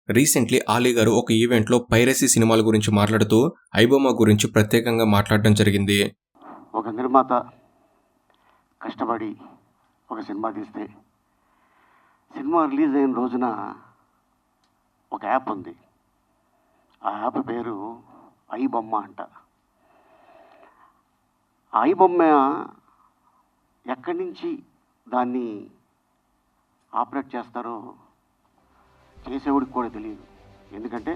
Recently Ali గారు ఒక ఈవెంట్లో పైరసీ సినిమాల గురించి మాట్లాడుతూ ఐబొమ్మ గురించి ప్రత్యేకంగా మాట్లాడడం జరిగింది. ఒక నిర్మాత కష్టపడి ఒక సినిమా తీస్తే సినిమా రిలీజ్ అయిన రోజున ఒక యాప్ ఉంది. ఆ యాప్ పేరు ఐబొమ్మ అంట. ఐబొమ్మ ఎక్కడి నుంచి దాన్ని ఆపరేట్ చేస్తారో చేసేవాడికి కూడా తెలియదు. ఎందుకంటే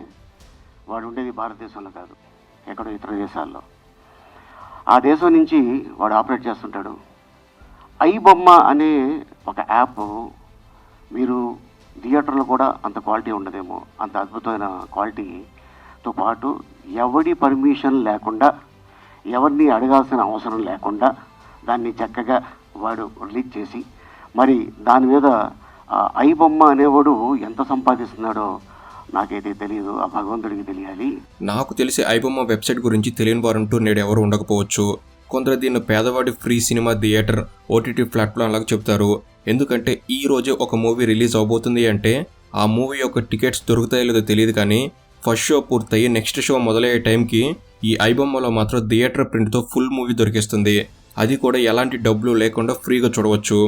వాడు ఉండేది భారతదేశంలో కాదు, ఎక్కడో ఇతర దేశాల్లో. ఆ దేశం నుంచి వాడు ఆపరేట్ చేస్తుంటాడు. ఐబొమ్మ అనే ఒక యాప్ మీరు థియేటర్లో కూడా అంత క్వాలిటీ ఉండదేమో, అంత అద్భుతమైన క్వాలిటీతో పాటు ఎవడి పర్మిషన్ లేకుండా, ఎవరిని అడగాల్సిన అవసరం లేకుండా దాన్ని చక్కగా వాడు రిలీజ్ చేసి, మరి దాని మీద ఐబొమ్మ అనేవాడు ఎంత సంపాదిస్తున్నాడో నాకైతే తెలియదు, ఆ భగవంతుడికి తెలియాలి. నాకు తెలిసి ఐబొమ్మ వెబ్సైట్ గురించి తెలియని వారంటూ నేడు ఎవరు ఉండకపోవచ్చు. కొందరు దీన్ని పేదవాడి free cinema theatre OTT platform లాగా చెప్తారు. ఎందుకంటే ఈ రోజే ఒక మూవీ రిలీజ్ అవబోతుంది అంటే ఆ మూవీ యొక్క టికెట్స్ దొరుకుతాయో లేదో తెలియదు, కానీ ఫస్ట్ షో పూర్తయి నెక్స్ట్ షో మొదలయ్యే టైంకి ఈ ఐబొమ్మలో మాత్రం థియేటర్ ప్రింట్తో ఫుల్ మూవీ దొరికేస్తుంది. అది కూడా ఎలాంటి డబ్బులు లేకుండా ఫ్రీగా చూడవచ్చు.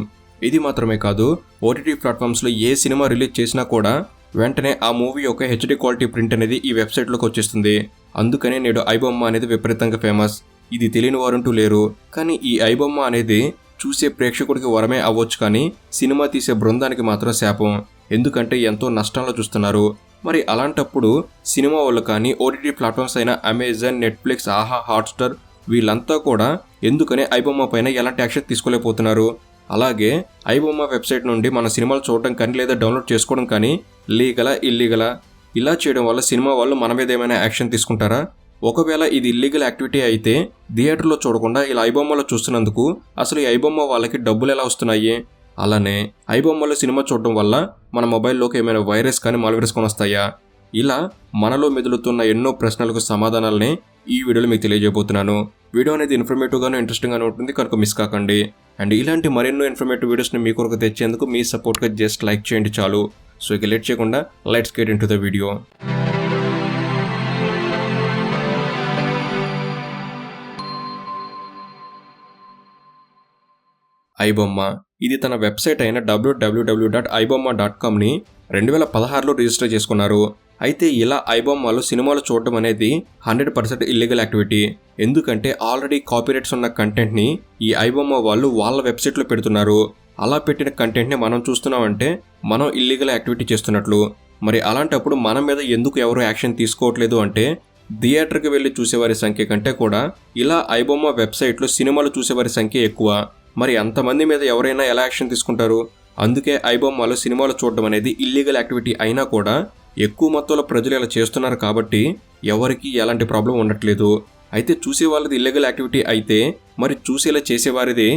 ఇది మాత్రమే కాదు, ఓటీటీ ప్లాట్ఫామ్స్లో ఏ సినిమా రిలీజ్ చేసినా కూడా వెంటనే ఆ మూవీ యొక్క హెచ్డి క్వాలిటీ ప్రింట్ అనేది ఈ వెబ్సైట్లోకి వచ్చేస్తుంది. అందుకనే నేడు ఐబొమ్మ అనేది విపరీతంగా ఫేమస్. ఇది తెలియని వారంటూ లేరు. కానీ ఈ ఐబొమ్మ అనేది చూసే ప్రేక్షకుడికి వరమే అవ్వచ్చు, కానీ సినిమా తీసే బృందానికి మాత్రం శాపం. ఎందుకంటే ఎంతో నష్టంలో చూస్తున్నారు. మరి అలాంటప్పుడు సినిమా వాళ్ళు కానీ ఓటీటీ ప్లాట్ఫామ్స్ అయిన అమెజాన్, నెట్ఫ్లిక్స్, ఆహా, హాట్స్టార్ వీళ్ళంతా కూడా ఎందుకనే ఐబొమ్మ పైన ఎలాంటి యాక్షన్ తీసుకోలేకపోతున్నారు? అలాగే ఐబొమ్మ వెబ్సైట్ నుండి మన సినిమాలు చూడటం కానీ లేదా డౌన్లోడ్ చేసుకోవడం కానీ లీగలా, ఇల్లీగలా? ఇలా చేయడం వల్ల సినిమా వాళ్ళు మన మీద ఏమైనా యాక్షన్ తీసుకుంటారా? ఒకవేళ ఇది ఇల్లీగల్ యాక్టివిటీ అయితే థియేటర్లో చూడకుండా ఇలా ఐబొమ్మలో చూస్తున్నందుకు అసలు ఈ ఐబొమ్మ వాళ్ళకి డబ్బులు ఎలా వస్తున్నాయి? అలానే ఐబొమ్మలో సినిమా చూడడం వల్ల మన మొబైల్లోకి ఏమైనా వైరస్ కానీ మాల్వేరస్ కానీ వస్తాయా? ఇలా మనలో మెదులుతున్న ఎన్నో ప్రశ్నలకు సమాధానాలని ఈ వీడియోలో మీకు తెలియజేయబోతున్నాను. వీడియో అనేది ఇన్ఫర్మేటివ్గాను ఇంట్రెస్టింగ్గానే ఉంటుంది, కనుక మిస్ కాకండి. అండ్ ఇలాంటి మరెన్నో ఇన్ఫర్మేటివ్ వీడియోస్ని మీ కొరకు తెచ్చేందుకు మీ సపోర్ట్గా జస్ట్ లైక్ చేయండి చాలు. సో ఇక లేట్ చేయకుండా let's get into the video. IBomma ఇది తన వెబ్సైట్ అయిన www.ibomma.comని 2016లో రిజిస్టర్ చేసుకున్నారు. అయితే ఇలా ఐబొమ్మలో సినిమాలు చూడడం అనేది 100% ఇల్లీగల్ యాక్టివిటీ. ఎందుకంటే ఆల్రెడీ కాపీరైట్స్ ఉన్న కంటెంట్ని ఈ ఐబొమ్మ వాళ్ళు వాళ్ళ వెబ్సైట్లో పెడుతున్నారు. అలా పెట్టిన కంటెంట్ని మనం చూస్తున్నామంటే మనం ఇల్లీగల్ యాక్టివిటీ చేస్తున్నట్లు. మరి అలాంటప్పుడు మన మీద ఎందుకు ఎవరు యాక్షన్ తీసుకోవట్లేదు అంటే థియేటర్కి వెళ్ళి చూసేవారి సంఖ్య కంటే కూడా ఇలా ఐబొమ్మ వెబ్సైట్లో సినిమాలు చూసేవారి సంఖ్య ఎక్కువ. మరి అంతమంది మీద ఎవరైనా ఎలా యాక్షన్ తీసుకుంటారు? అందుకే ఐబొమ్మలో సినిమాలు చూడడం అనేది ఇల్లీగల్ యాక్టివిటీ అయినా కూడా ఎక్కువ మొత్తంలో ప్రజలు ఇలా చేస్తున్నారు కాబట్టి ఎవరికి ఎలాంటి ప్రాబ్లం ఉండట్లేదు. అయితే చూసే వాళ్ళది ఇల్లీగల్ యాక్టివిటీ అయితే మరి చూసేలా చేసేవారిది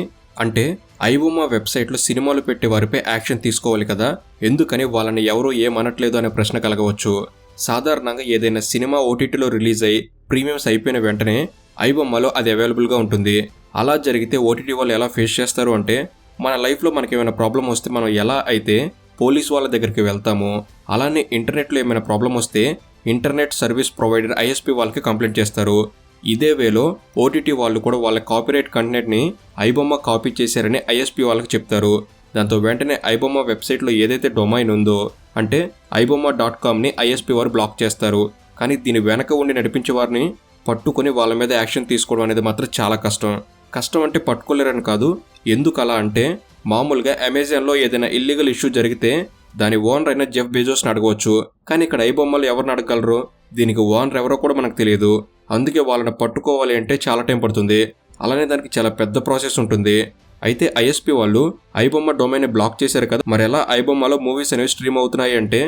అంటే ఐబొమ్మ వెబ్సైట్లో సినిమాలు పెట్టే వారిపై యాక్షన్ తీసుకోవాలి కదా. ఎందుకని వాళ్ళని ఎవరూ ఏమనట్లేదు అనే ప్రశ్న కలగవచ్చు. సాధారణంగా ఏదైనా సినిమా ఓటీటీలో రిలీజ్ అయ్యి ప్రీమియమ్స్ అయిపోయిన వెంటనే ఐబొమ్మలో అది అవైలబుల్గా ఉంటుంది. అలా జరిగితే ఓటీటీ వాళ్ళు ఎలా ఫేస్ చేస్తారు అంటే మన లైఫ్లో మనకి ఏమైనా ప్రాబ్లం వస్తే మనం ఎలా అయితే పోలీస్ వాళ్ళ దగ్గరికి వెళ్తామో అలానే ఇంటర్నెట్లో ఏమైనా ప్రాబ్లం వస్తే ఇంటర్నెట్ సర్వీస్ ప్రొవైడర్ ఐఎస్పీ వాళ్ళకి కంప్లైంట్ చేస్తారు. ఇదే వేలో ఓటీటీ వాళ్ళు కూడా వాళ్ళ కాపీరైట్ కంటెంట్ని ఐబొమ్మ కాపీ చేశారని ఐఎస్పీ వాళ్ళకి చెప్తారు. దాంతో వెంటనే ఐబొమ్మ వెబ్సైట్లో ఏదైతే డొమైన్ ఉందో అంటే ibomma.comని ఐఎస్పీ వారు బ్లాక్ చేస్తారు. కానీ దీని వెనక ఉండి నడిపించే వారిని పట్టుకొని వాళ్ళ మీద యాక్షన్ తీసుకోవడం అనేది మాత్రం చాలా కష్టం. కష్టం అంటే పట్టుకోలేరని కాదు. ఎందుకు అలా అంటే మామూలుగా అమెజాన్లో ఏదైనా ఇల్లీగల్ ఇష్యూ జరిగితే దాని ఓనర్ అయిన జెఫ్ బెజోస్ని అడగవచ్చు. కానీ ఇక్కడ ఐబొమ్మలో ఎవరిని అడగలరు? దీనికి ఓనర్ ఎవరో కూడా మనకు తెలియదు. అందుకే వాళ్ళని పట్టుకోవాలి అంటే చాలా టైం పడుతుంది. అలానే దానికి చాలా పెద్ద ప్రాసెస్ ఉంటుంది. అయితే ఐఎస్పీ వాళ్ళు ఐబొమ్మ డొమైన్ని బ్లాక్ చేశారు కదా, మరి ఎలా ఐబొమ్మలో మూవీస్ అనేవి స్ట్రీమ్ అవుతున్నాయి అంటే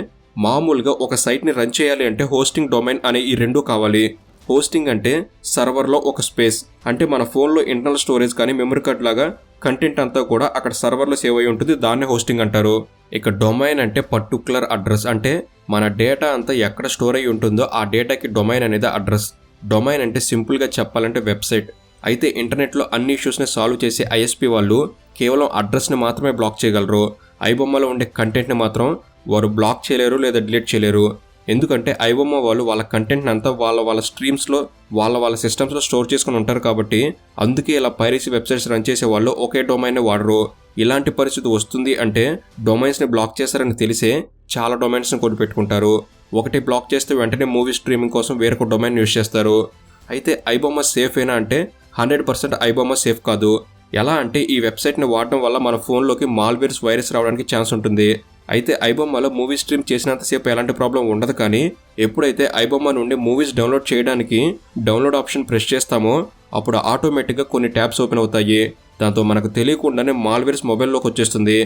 మామూలుగా ఒక సైట్ని రన్ చేయాలి అంటే హోస్టింగ్, డొమైన్ అనే ఈ రెండు కావాలి. హోస్టింగ్ అంటే సర్వర్లో ఒక స్పేస్, అంటే మన ఫోన్లో ఇంటర్నల్ స్టోరేజ్ కానీ మెమరీ కార్డ్ లాగా కంటెంట్ అంతా కూడా అక్కడ సర్వర్లో సేవ్ అయి ఉంటుంది. దాన్నే హోస్టింగ్ అంటారు. ఇక డొమైన్ అంటే పర్టికులర్ అడ్రస్, అంటే మన డేటా అంతా ఎక్కడ స్టోర్ అయి ఉంటుందో ఆ డేటాకి డొమైన్ అనేది అడ్రస్. డొమైన్ అంటే సింపుల్గా చెప్పాలంటే వెబ్సైట్. అయితే ఇంటర్నెట్లో అన్ని ఇష్యూస్ని సాల్వ్ చేసే ఐఎస్పీ వాళ్ళు కేవలం అడ్రస్ని మాత్రమే బ్లాక్ చేయగలరు. ఐబొమ్మలో ఉండే కంటెంట్ని మాత్రం వారు బ్లాక్ చేయలేరు లేదా డిలీట్ చేయలేరు. ఎందుకంటే ఐబొమ్మ వాళ్ళు వాళ్ళ కంటెంట్ని అంతా వాళ్ళ స్ట్రీమ్స్లో వాళ్ళ సిస్టమ్స్లో స్టోర్ చేసుకుని ఉంటారు కాబట్టి అందుకే ఇలా పైరసీ వెబ్సైట్స్ రన్ చేసే వాళ్ళు ఒకే డొమైన్ని వాడరు. ఇలాంటి పరిస్థితి వస్తుంది అంటే డొమైన్స్ని బ్లాక్ చేస్తారని తెలిసే చాలా డొమైన్స్ని కొనిపెట్టుకుంటారు. ఒకటి బ్లాక్ చేస్తే వెంటనే మూవీ స్ట్రీమింగ్ కోసం వేరొక డొమైన్ యూజ్ చేస్తారు. అయితే ఐబొమ్మ సేఫ్ అయినా అంటే 100% ఐబొమ్మ సేఫ్ కాదు. ఎలా అంటే ఈ వెబ్సైట్ని వాడడం వల్ల మన ఫోన్లోకి మాల్వేర్స్ వైరస్ రావడానికి ఛాన్స్ ఉంటుంది. అయితే ఐబొమ్మలో మూవీ స్ట్రీమ్ చేసినంతసేపు ఎలాంటి ప్రాబ్లం ఉండదు, కానీ ఎప్పుడైతే ఐబొమ్మ నుండి మూవీస్ డౌన్లోడ్ చేయడానికి డౌన్లోడ్ ఆప్షన్ ప్రెస్ చేస్తామో అప్పుడు ఆటోమేటిక్గా కొన్ని ట్యాబ్స్ ఓపెన్ అవుతాయి. దాంతో మనకు తెలియకుండానే మాల్వేర్స్ మొబైల్లోకి వచ్చేస్తుంది.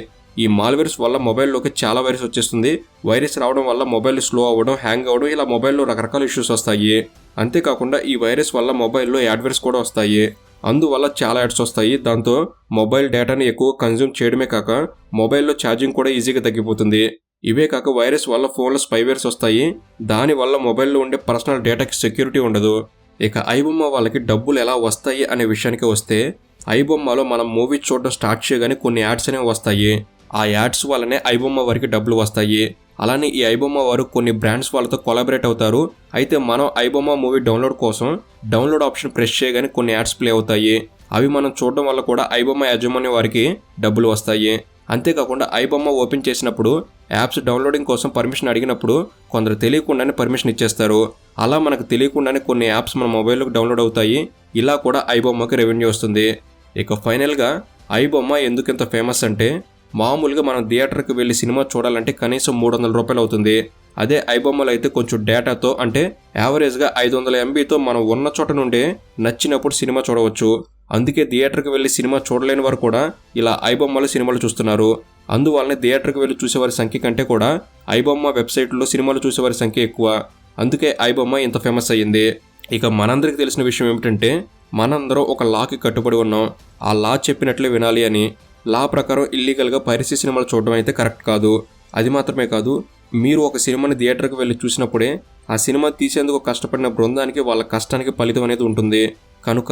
ఈ మాల్వేర్స్ వల్ల మొబైల్లోకి చాలా వైరస్ వచ్చేస్తుంది. వైరస్ రావడం వల్ల మొబైల్ స్లో అవ్వడం, హ్యాంగ్ అవ్వడం, ఇలా మొబైల్లో రకరకాల ఇష్యూస్ వస్తాయి. అంతేకాకుండా ఈ వైరస్ వల్ల మొబైల్లో యాడ్వర్స్ కూడా వస్తాయి. అందువల్ల చాలా యాడ్స్ వస్తాయి. దాంతో మొబైల్ డేటాని ఎక్కువ కన్జ్యూమ్ చేయడమే కాక మొబైల్లో ఛార్జింగ్ కూడా ఈజీగా తగ్గిపోతుంది. ఇవే కాక వైరస్ వల్ల ఫోన్లో స్పైవేర్స్ వస్తాయి. దానివల్ల మొబైల్లో ఉండే పర్సనల్ డేటాకి సెక్యూరిటీ ఉండదు. ఇక ఐబొమ్మ వాళ్ళకి డబ్బులు ఎలా వస్తాయి అనే విషయానికి వస్తే, ఐబొమ్మలో మనం మూవీ చూడడం స్టార్ట్ చేయగానే కొన్ని యాడ్స్ అనేవి వస్తాయి. ఆ యాడ్స్ వల్లనే ఐబొమ్మ వారికి డబ్బులు వస్తాయి. అలానే ఈ ఐబొమ్మ వారు కొన్ని బ్రాండ్స్ వాళ్ళతో కొలాబరేట్ అవుతారు. అయితే మనం ఐబొమ్మ మూవీ డౌన్లోడ్ కోసం డౌన్లోడ్ ఆప్షన్ ప్రెస్ చేయగానే కొన్ని యాడ్స్ ప్లే అవుతాయి. అవి మనం చూడడం వల్ల కూడా ఐబొమ్మ యాజమాన్యం వారికి డబ్బులు వస్తాయి. అంతేకాకుండా ఐబొమ్మ ఓపెన్ చేసినప్పుడు యాప్స్ డౌన్లోడింగ్ కోసం పర్మిషన్ అడిగినప్పుడు కొందరు తెలియకుండానే పర్మిషన్ ఇచ్చేస్తారు. అలా మనకు తెలియకుండానే కొన్ని యాప్స్ మన మొబైల్లోకి డౌన్లోడ్ అవుతాయి. ఇలా కూడా ఐబొమ్మకి రెవెన్యూ వస్తుంది. ఇక ఫైనల్గా ఐబొమ్మ ఎందుకు ఇంత ఫేమస్ అంటే, మామూలుగా మనం థియేటర్కి వెళ్ళి సినిమా చూడాలంటే కనీసం 300 రూపాయలు అవుతుంది. అదే ఐబొమ్మలో అయితే కొంచెం డేటాతో అంటే యావరేజ్గా 500 MBతో మనం ఉన్న చోట నుండే నచ్చినప్పుడు సినిమా చూడవచ్చు. అందుకే థియేటర్కి వెళ్ళి సినిమా చూడలేని వారు కూడా ఇలా ఐబొమ్మలో సినిమాలు చూస్తున్నారు. అందువల్లనే థియేటర్కి వెళ్ళి చూసేవారి సంఖ్య కంటే కూడా ఐబొమ్మ వెబ్సైట్లో సినిమాలు చూసేవారి సంఖ్య ఎక్కువ. అందుకే ఐబొమ్మ ఇంత ఫేమస్ అయ్యింది. ఇక మనందరికీ తెలిసిన విషయం ఏమిటంటే, మనందరం ఒక లాకి కట్టుబడి ఉన్నాం. ఆ లా చెప్పినట్లే వినాలి అని. లా ప్రకారం ఇల్లీగల్గా పైరసీ సినిమాలు చూడడం అయితే కరెక్ట్ కాదు. అది మాత్రమే కాదు, మీరు ఒక సినిమాని థియేటర్కి వెళ్ళి చూసినప్పుడే ఆ సినిమా తీసేందుకు కష్టపడిన బృందానికి వాళ్ళ కష్టానికి ఫలితం అనేది ఉంటుంది. కనుక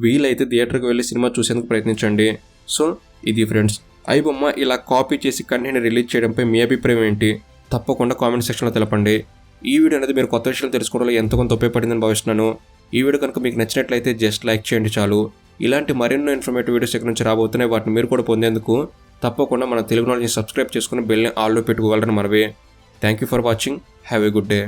వీలైతే థియేటర్కి వెళ్ళి సినిమా చూసేందుకు ప్రయత్నించండి. సో ఇది ఫ్రెండ్స్, ఐబొమ్మ ఇలా కాపీ చేసి కంటెంట్ రిలీజ్ చేయడంపై మీ అభిప్రాయం ఏంటి? తప్పకుండా కామెంట్ సెక్షన్లో తెలపండి. ఈ వీడియో అనేది మీరు కొత్త విషయాలు తెలుసుకోవడంలో ఎంతో కొంత ఉపయోగపడిందని భావిస్తున్నాను. ఈ వీడియో కనుక మీకు నచ్చినట్లయితే జస్ట్ లైక్ చేయండి చాలు. ఇలాంటి మరెన్నో ఇన్ఫర్మేటివ్ వీడియోస్ ఎక్కడి నుంచి రాబోతున్నాయి, వాటిని మీరు కూడా పొందేందుకు తప్పకుండా మన తెలుగు నాలెడ్జ్ని సబ్స్క్రైబ్ చేసుకుని బెల్ని ఆల్లో పెట్టుకోగలరని మనవే. Thank you for watching. Have a good day.